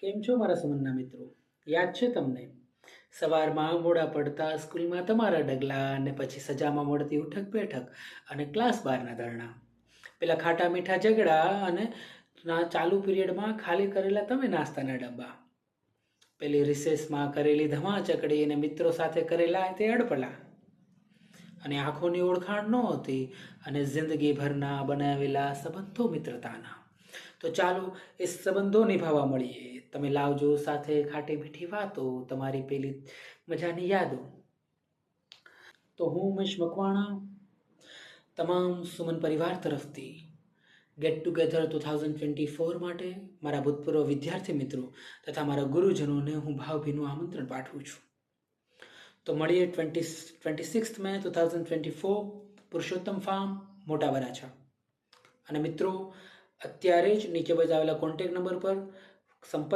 કેમ છો મારા સુમનના મિત્રો? યાદ છે તમને? સવારમાં મોડા પડતા સ્કૂલમાં તમારા ડગલા અને પછી સજામાં મળતી ઉઠક-બેઠક અને ક્લાસ બહારના ધરણા. પેલા ખાટા મીઠા ઝઘડા અને ચાલુ પીરિયડમાં ખાલી કરેલા તમે નાસ્તાના ડબ્બા. પેલી રિસેસમાં કરેલી ધમાચકડી અને મિત્રો સાથે કરેલા તે અડપલા. અને આંખોની ઓળખાણ નહોતી અને જિંદગીભરના બનાવેલા સંબંધો મિત્રતાના. તો ચાલો એ સંબંધો નિભાવવા મળીએ. તમે લાવજો સાથે ખાટી મીઠી વાતો, તમારી પેલી મજાની યાદો. તો હું ઉમેશ મકવાણા તમામ સુમન પરિવાર તરફથી ગેટ ટુગેધર 2024 માટે મારા ભૂતપૂર્વ વિદ્યાર્થી મિત્રો તથા મારા ગુરુજનોને હું ભાવભીનું આમંત્રણ પાઠવું છું. તો મળીએ 26 મે 2024 પુરુષોત્તમ ફાર્મ મોટા વરાછા. અને મિત્રો અત્યારે જ નીચે બતાવેલા કોન્ટેક્ટ નંબર પર સંપર્ક